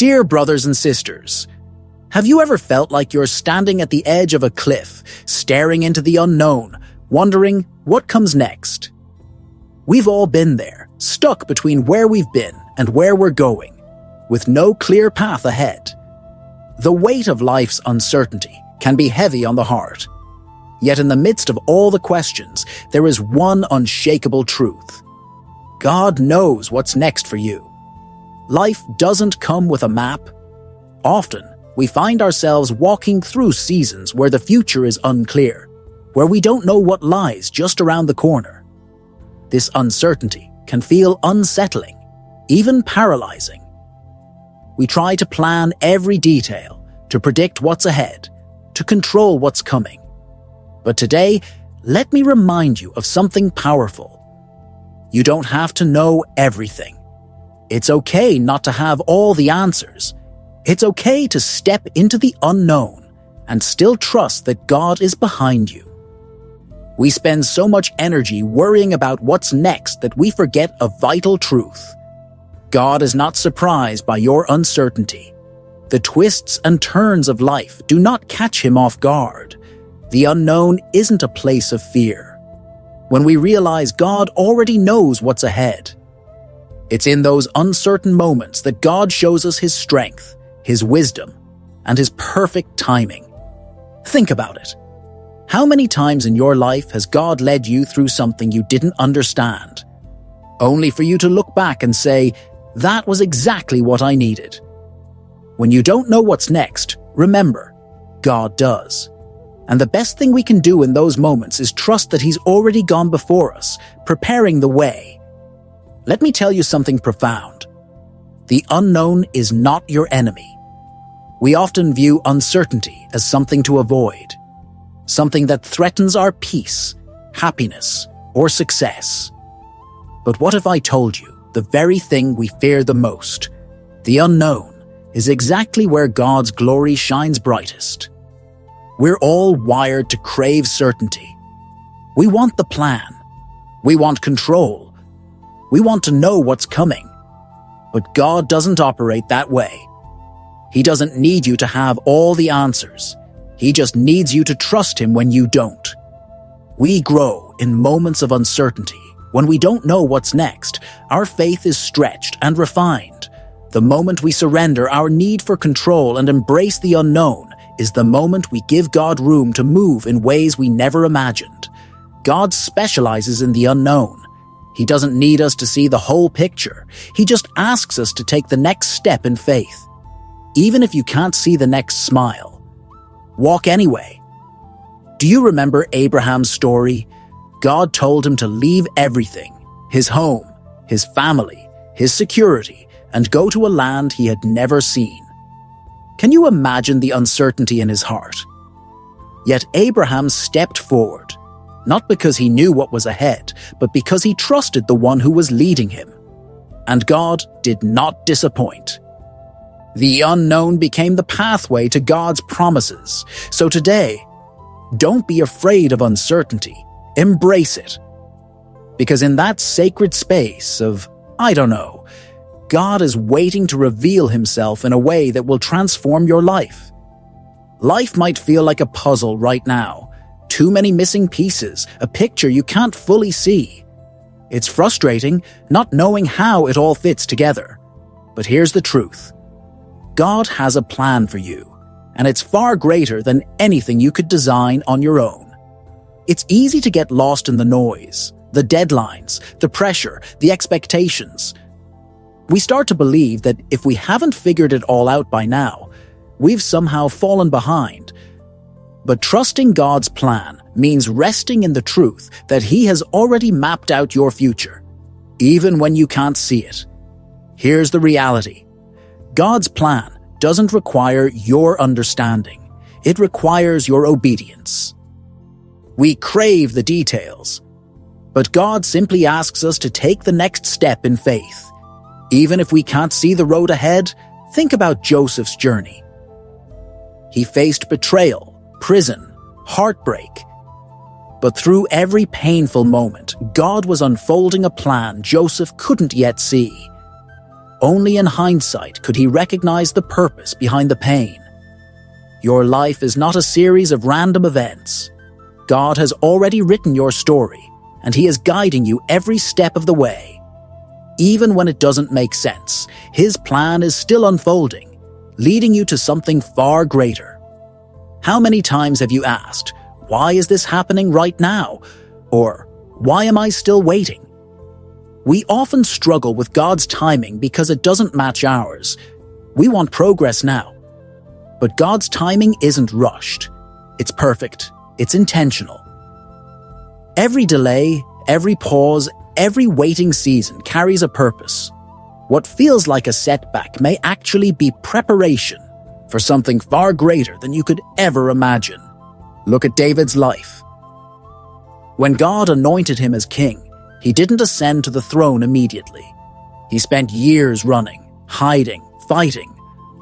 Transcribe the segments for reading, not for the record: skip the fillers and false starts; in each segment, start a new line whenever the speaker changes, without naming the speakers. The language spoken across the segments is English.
Dear brothers and sisters, have you ever felt like you're standing at the edge of a cliff, staring into the unknown, wondering what comes next? We've all been there, stuck between where we've been and where we're going, with no clear path ahead. The weight of life's uncertainty can be heavy on the heart. Yet in the midst of all the questions, there is one unshakable truth. God knows what's next for you. Life doesn't come with a map. Often, we find ourselves walking through seasons where the future is unclear, where we don't know what lies just around the corner. This uncertainty can feel unsettling, even paralyzing. We try to plan every detail, to predict what's ahead, to control what's coming. But today, let me remind you of something powerful. You don't have to know everything. It's okay not to have all the answers. It's okay to step into the unknown and still trust that God is behind you. We spend so much energy worrying about what's next that we forget a vital truth. God is not surprised by your uncertainty. The twists and turns of life do not catch him off guard. The unknown isn't a place of fear. When we realize God already knows what's ahead, it's in those uncertain moments that God shows us his strength, his wisdom, and his perfect timing. Think about it. How many times in your life has God led you through something you didn't understand, only for you to look back and say, that was exactly what I needed? When you don't know what's next, remember, God does. And the best thing we can do in those moments is trust that he's already gone before us, preparing the way. Let me tell you something profound. The unknown is not your enemy. We often view uncertainty as something to avoid, something that threatens our peace, happiness, or success. But what if I told you the very thing we fear the most, the unknown, is exactly where God's glory shines brightest? We're all wired to crave certainty. We want the plan. We want control. We want to know what's coming. But God doesn't operate that way. He doesn't need you to have all the answers. He just needs you to trust him when you don't. We grow in moments of uncertainty. When we don't know what's next, our faith is stretched and refined. The moment we surrender our need for control and embrace the unknown is the moment we give God room to move in ways we never imagined. God specializes in the unknown. He doesn't need us to see the whole picture. He just asks us to take the next step in faith. Even if you can't see the next smile, walk anyway. Do you remember Abraham's story? God told him to leave everything, his home, his family, his security, and go to a land he had never seen. Can you imagine the uncertainty in his heart? Yet Abraham stepped forward, not because he knew what was ahead, but because he trusted the one who was leading him. And God did not disappoint. The unknown became the pathway to God's promises. So today, don't be afraid of uncertainty. Embrace it. Because in that sacred space of, I don't know, God is waiting to reveal himself in a way that will transform your life. Life might feel like a puzzle right now. Too many missing pieces, a picture you can't fully see. It's frustrating not knowing how it all fits together. But here's the truth. God has a plan for you, and it's far greater than anything you could design on your own. It's easy to get lost in the noise, the deadlines, the pressure, the expectations. We start to believe that if we haven't figured it all out by now, we've somehow fallen behind. But trusting God's plan means resting in the truth that he has already mapped out your future, even when you can't see it. Here's the reality. God's plan doesn't require your understanding. It requires your obedience. We crave the details, but God simply asks us to take the next step in faith. Even if we can't see the road ahead, think about Joseph's journey. He faced betrayal, prison, heartbreak. But through every painful moment, God was unfolding a plan Joseph couldn't yet see. Only in hindsight could he recognize the purpose behind the pain. Your life is not a series of random events. God has already written your story, and he is guiding you every step of the way. Even when it doesn't make sense, his plan is still unfolding, leading you to something far greater. How many times have you asked, "Why is this happening right now?" Or, "Why am I still waiting?" We often struggle with God's timing because it doesn't match ours. We want progress now. But God's timing isn't rushed. It's perfect. It's intentional. Every delay, every pause, every waiting season carries a purpose. What feels like a setback may actually be preparation for something far greater than you could ever imagine. Look at David's life. When God anointed him as king, he didn't ascend to the throne immediately. He spent years running, hiding, fighting,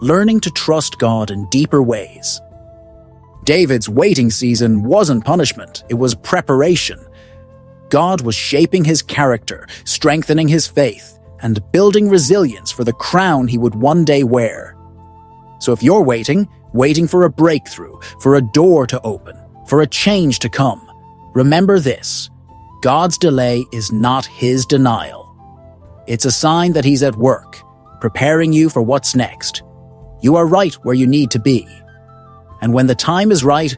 learning to trust God in deeper ways. David's waiting season wasn't punishment, it was preparation. God was shaping his character, strengthening his faith, and building resilience for the crown he would one day wear. So if you're waiting for a breakthrough, for a door to open, for a change to come, remember this: God's delay is not his denial. It's a sign that he's at work, preparing you for what's next. You are right where you need to be. And when the time is right,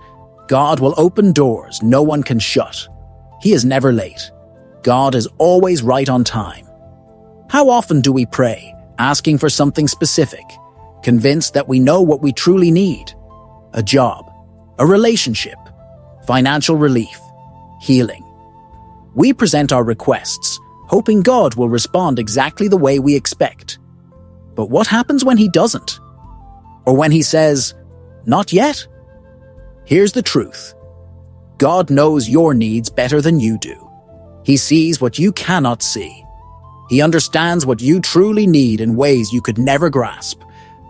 God will open doors no one can shut. He is never late. God is always right on time. How often do we pray, asking for something specific, convinced that we know what we truly need? A job, a relationship, financial relief, healing. We present our requests, hoping God will respond exactly the way we expect. But what happens when he doesn't? Or when he says, "Not yet"? Here's the truth. God knows your needs better than you do. He sees what you cannot see. He understands what you truly need in ways you could never grasp.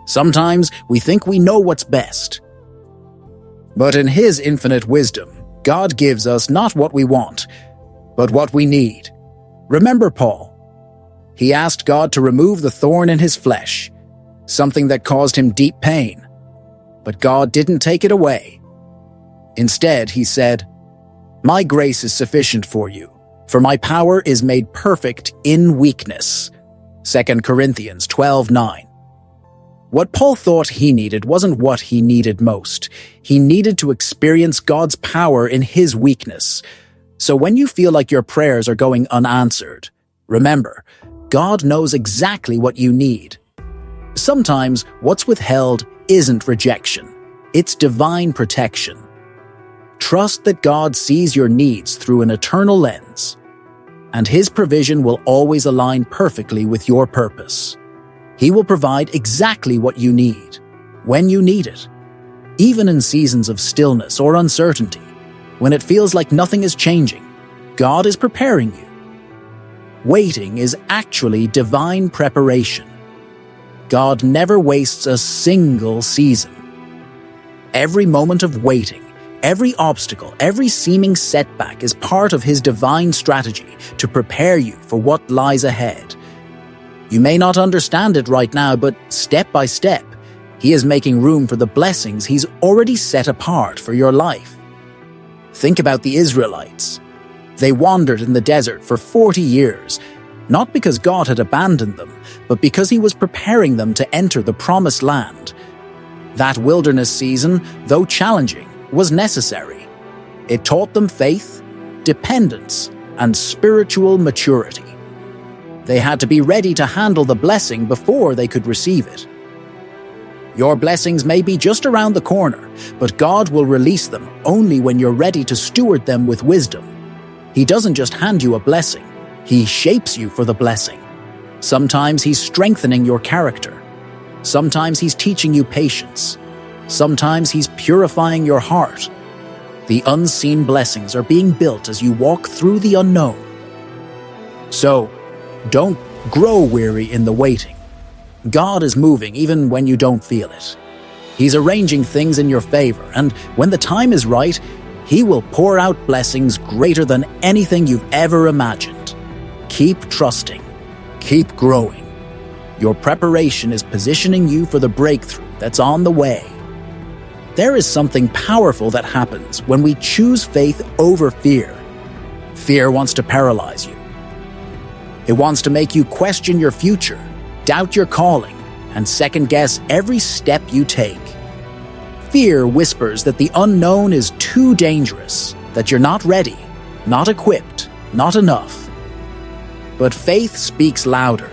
Sometimes we think we know what's best. But in his infinite wisdom, God gives us not what we want, but what we need. Remember Paul. He asked God to remove the thorn in his flesh, something that caused him deep pain. But God didn't take it away. Instead, he said, "My grace is sufficient for you, for my power is made perfect in weakness." 2 Corinthians 12:9. What Paul thought he needed wasn't what he needed most. He needed to experience God's power in his weakness. So when you feel like your prayers are going unanswered, remember, God knows exactly what you need. Sometimes what's withheld isn't rejection, it's divine protection. Trust that God sees your needs through an eternal lens, and his provision will always align perfectly with your purpose. He will provide exactly what you need, when you need it, even in seasons of stillness or uncertainty. When it feels like nothing is changing, God is preparing you. Waiting is actually divine preparation. God never wastes a single season. Every moment of waiting, every obstacle, every seeming setback is part of his divine strategy to prepare you for what lies ahead. You may not understand it right now, but step by step, he is making room for the blessings he's already set apart for your life. Think about the Israelites. They wandered in the desert for 40 years, not because God had abandoned them, but because he was preparing them to enter the promised land. That wilderness season, though challenging, was necessary. It taught them faith, dependence, and spiritual maturity. They had to be ready to handle the blessing before they could receive it. Your blessings may be just around the corner, but God will release them only when you're ready to steward them with wisdom. He doesn't just hand you a blessing, he shapes you for the blessing. Sometimes he's strengthening your character. Sometimes he's teaching you patience. Sometimes he's purifying your heart. The unseen blessings are being built as you walk through the unknown. So, don't grow weary in the waiting. God is moving even when you don't feel it. He's arranging things in your favor, and when the time is right, he will pour out blessings greater than anything you've ever imagined. Keep trusting. Keep growing. Your preparation is positioning you for the breakthrough that's on the way. There is something powerful that happens when we choose faith over fear. Fear wants to paralyze you. It wants to make you question your future, doubt your calling, and second-guess every step you take. Fear whispers that the unknown is too dangerous, that you're not ready, not equipped, not enough. But faith speaks louder.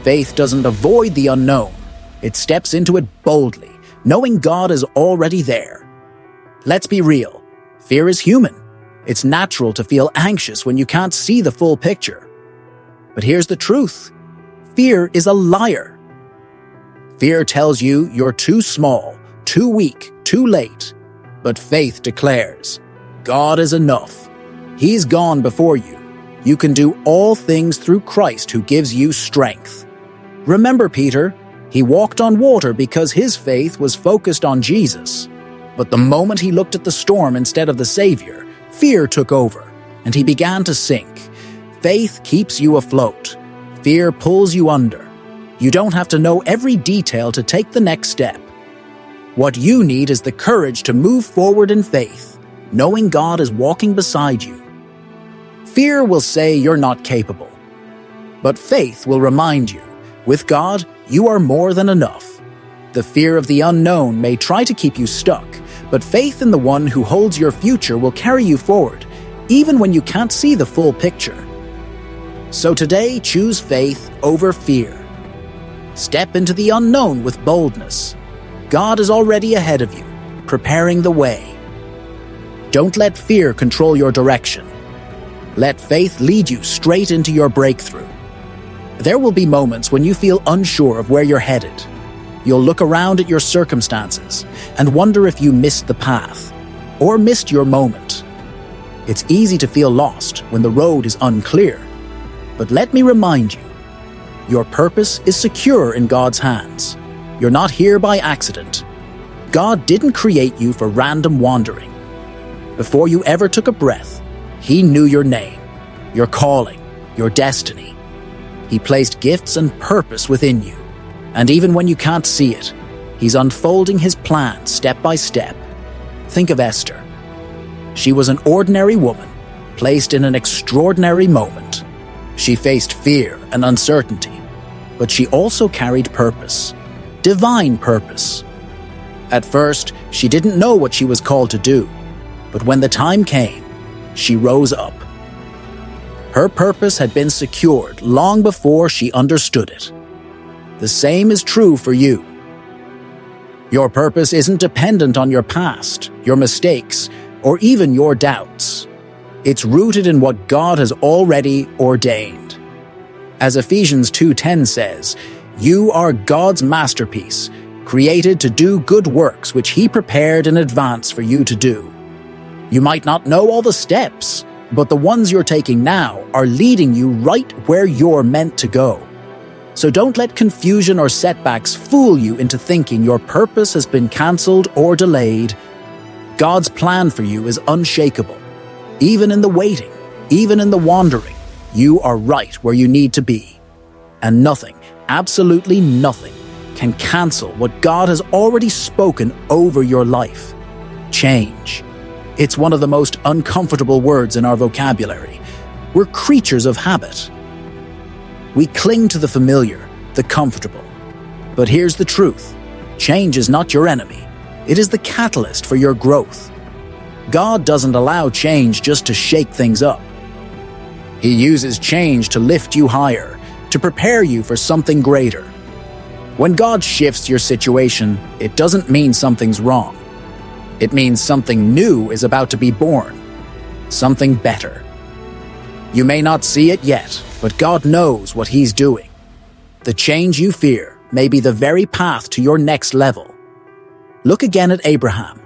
Faith doesn't avoid the unknown. It steps into it boldly, knowing God is already there. Let's be real. Fear is human. It's natural to feel anxious when you can't see the full picture. But here's the truth. Fear is a liar. Fear tells you you're too small, too weak, too late. But faith declares, God is enough. He's gone before you. You can do all things through Christ who gives you strength. Remember Peter? He walked on water because his faith was focused on Jesus. But the moment he looked at the storm instead of the Savior, fear took over, and he began to sink. Faith keeps you afloat. Fear pulls you under. You don't have to know every detail to take the next step. What you need is the courage to move forward in faith, knowing God is walking beside you. Fear will say you're not capable. But faith will remind you, with God, you are more than enough. The fear of the unknown may try to keep you stuck, but faith in the one who holds your future will carry you forward, even when you can't see the full picture. So today, choose faith over fear. Step into the unknown with boldness. God is already ahead of you, preparing the way. Don't let fear control your direction. Let faith lead you straight into your breakthrough. There will be moments when you feel unsure of where you're headed. You'll look around at your circumstances and wonder if you missed the path or missed your moment. It's easy to feel lost when the road is unclear. But let me remind you, your purpose is secure in God's hands. You're not here by accident. God didn't create you for random wandering. Before you ever took a breath, He knew your name, your calling, your destiny. He placed gifts and purpose within you. And even when you can't see it, He's unfolding His plan step by step. Think of Esther. She was an ordinary woman, placed in an extraordinary moment. She faced fear and uncertainty, but she also carried purpose, divine purpose. At first, she didn't know what she was called to do, but when the time came, she rose up. Her purpose had been secured long before she understood it. The same is true for you. Your purpose isn't dependent on your past, your mistakes, or even your doubts. It's rooted in what God has already ordained. As Ephesians 2:10 says, "You are God's masterpiece, created to do good works which He prepared in advance for you to do." You might not know all the steps, but the ones you're taking now are leading you right where you're meant to go. So don't let confusion or setbacks fool you into thinking your purpose has been cancelled or delayed. God's plan for you is unshakable. Even in the waiting, even in the wandering, you are right where you need to be. And nothing, absolutely nothing, can cancel what God has already spoken over your life. Change. It's one of the most uncomfortable words in our vocabulary. We're creatures of habit. We cling to the familiar, the comfortable. But here's the truth. Change is not your enemy. It is the catalyst for your growth. God doesn't allow change just to shake things up. He uses change to lift you higher, to prepare you for something greater. When God shifts your situation, it doesn't mean something's wrong. It means something new is about to be born, something better. You may not see it yet, but God knows what He's doing. The change you fear may be the very path to your next level. Look again at Abraham.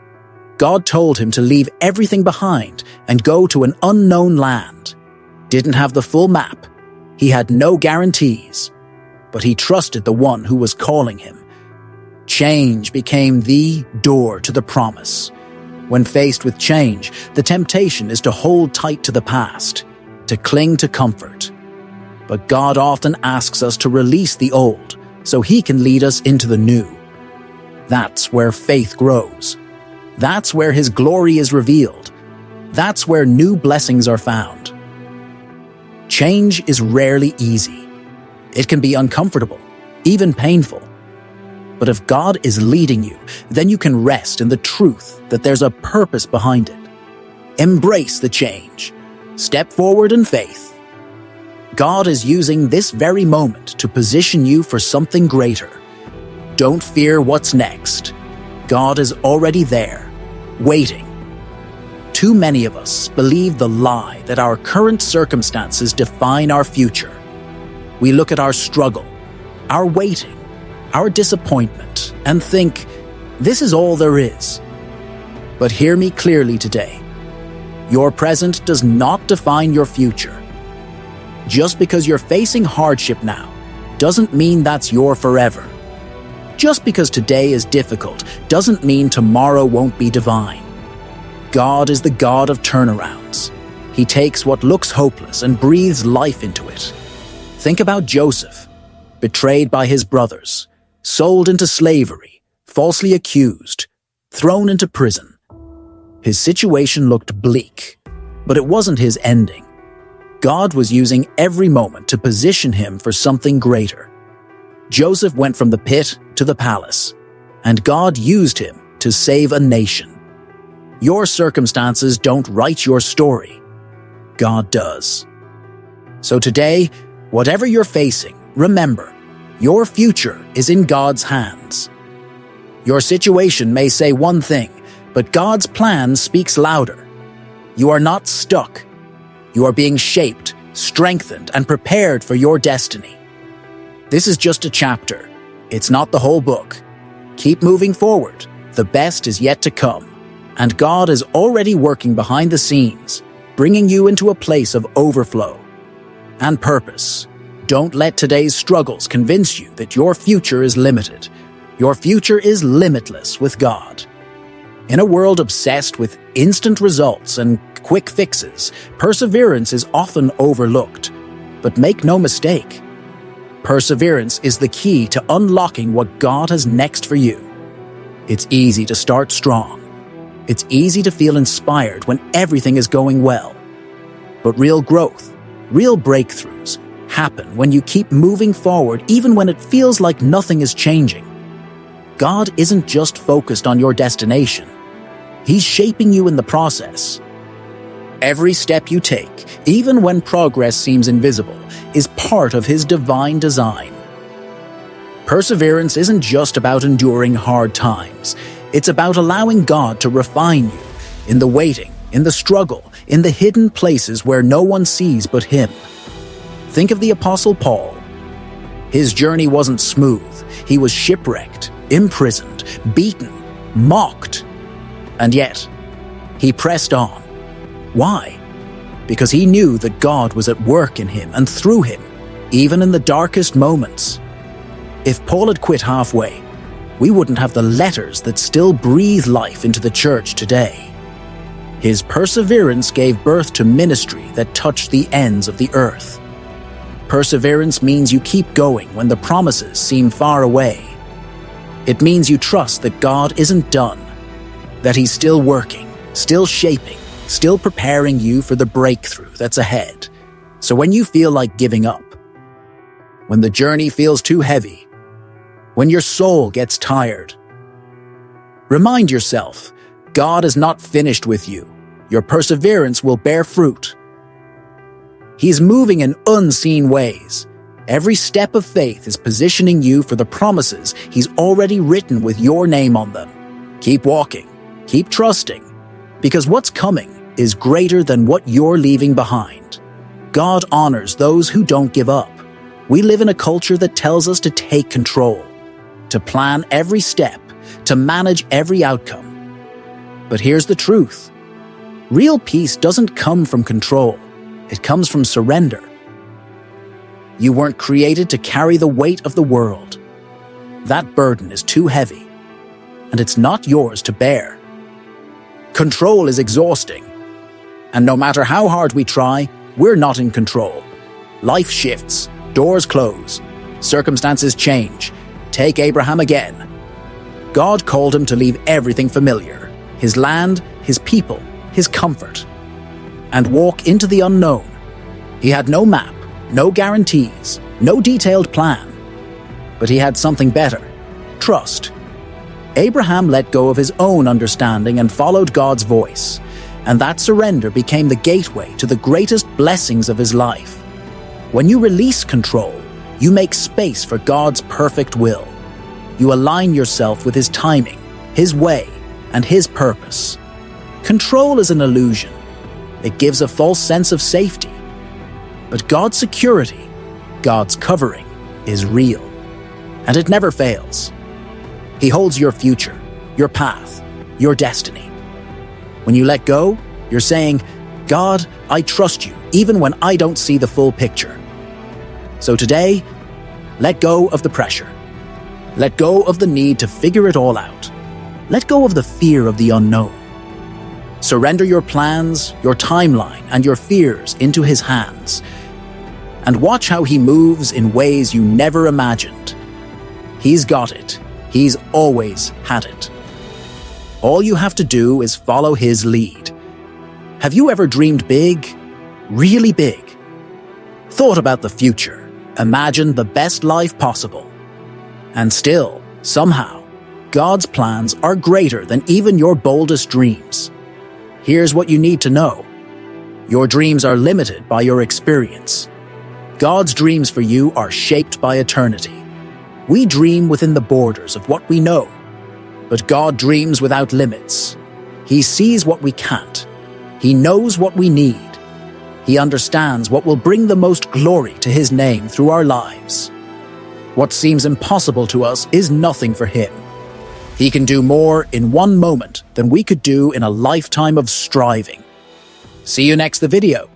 God told him to leave everything behind and go to an unknown land. Didn't have the full map. He had no guarantees. But he trusted the one who was calling him. Change became the door to the promise. When faced with change, the temptation is to hold tight to the past, to cling to comfort. But God often asks us to release the old, so He can lead us into the new. That's where faith grows. That's where His glory is revealed. That's where new blessings are found. Change is rarely easy. It can be uncomfortable, even painful. But if God is leading you, then you can rest in the truth that there's a purpose behind it. Embrace the change. Step forward in faith. God is using this very moment to position you for something greater. Don't fear what's next. God is already there, waiting. Too many of us believe the lie that our current circumstances define our future. We look at our struggle, our waiting, our disappointment, and think, this is all there is. But hear me clearly today. Your present does not define your future. Just because you're facing hardship now doesn't mean that's your forever. Just because today is difficult doesn't mean tomorrow won't be divine. God is the God of turnarounds. He takes what looks hopeless and breathes life into it. Think about Joseph, betrayed by his brothers, sold into slavery, falsely accused, thrown into prison. His situation looked bleak, but it wasn't his ending. God was using every moment to position him for something greater. Joseph went from the pit to the palace, and God used him to save a nation. Your circumstances don't write your story. God does. So today, whatever you're facing, remember, your future is in God's hands. Your situation may say one thing, but God's plan speaks louder. You are not stuck. You are being shaped, strengthened, and prepared for your destiny. This is just a chapter. It's not the whole book. Keep moving forward. The best is yet to come. And God is already working behind the scenes, bringing you into a place of overflow and purpose. Don't let today's struggles convince you that your future is limited. Your future is limitless with God. In a world obsessed with instant results and quick fixes, perseverance is often overlooked. But make no mistake, perseverance is the key to unlocking what God has next for you. It's easy to start strong. It's easy to feel inspired when everything is going well. But real growth, real breakthroughs, happen when you keep moving forward even when it feels like nothing is changing. God isn't just focused on your destination. He's shaping you in the process. Every step you take, even when progress seems invisible, is part of His divine design. Perseverance isn't just about enduring hard times. It's about allowing God to refine you in the waiting, in the struggle, in the hidden places where no one sees but Him. Think of the Apostle Paul. His journey wasn't smooth. He was shipwrecked, imprisoned, beaten, mocked. And yet, he pressed on. Why? Because he knew that God was at work in him and through him, even in the darkest moments. If Paul had quit halfway, we wouldn't have the letters that still breathe life into the church today. His perseverance gave birth to ministry that touched the ends of the earth. Perseverance means you keep going when the promises seem far away. It means you trust that God isn't done, that He's still working, still shaping, still preparing you for the breakthrough that's ahead. So when you feel like giving up, when the journey feels too heavy, when your soul gets tired, remind yourself, God is not finished with you. Your perseverance will bear fruit. He's moving in unseen ways. Every step of faith is positioning you for the promises He's already written with your name on them. Keep walking, keep trusting, because what's coming is greater than what you're leaving behind. God honors those who don't give up. We live in a culture that tells us to take control, to plan every step, to manage every outcome. But here's the truth. Real peace doesn't come from control. It comes from surrender. You weren't created to carry the weight of the world. That burden is too heavy, and it's not yours to bear. Control is exhausting, and no matter how hard we try, we're not in control. Life shifts, doors close, circumstances change, Take Abraham again. God called him to leave everything familiar, his land, his people, his comfort, and walk into the unknown. He had no map, no guarantees, no detailed plan. But he had something better: trust. Abraham let go of his own understanding and followed God's voice, and that surrender became the gateway to the greatest blessings of his life. When you release control, you make space for God's perfect will. You align yourself with his timing, his way, and his purpose. Control is an illusion. It gives a false sense of safety. But God's security, God's covering, is real, and it never fails. He holds your future, your path, your destiny. When you let go, you're saying, God, I trust you, even when I don't see the full picture. So today, let go of the pressure. Let go of the need to figure it all out. Let go of the fear of the unknown. Surrender your plans, your timeline, and your fears into his hands. And watch how he moves in ways you never imagined. He's got it. He's always had it. All you have to do is follow his lead. Have you ever dreamed big? Really big? Thought about the future? Imagined the best life possible? And still, somehow, God's plans are greater than even your boldest dreams. Here's what you need to know. Your dreams are limited by your experience. God's dreams for you are shaped by eternity. We dream within the borders of what we know, but God dreams without limits. He sees what we can't. He knows what we need. He understands what will bring the most glory to his name through our lives. What seems impossible to us is nothing for him. He can do more in one moment than we could do in a lifetime of striving. See you next the video.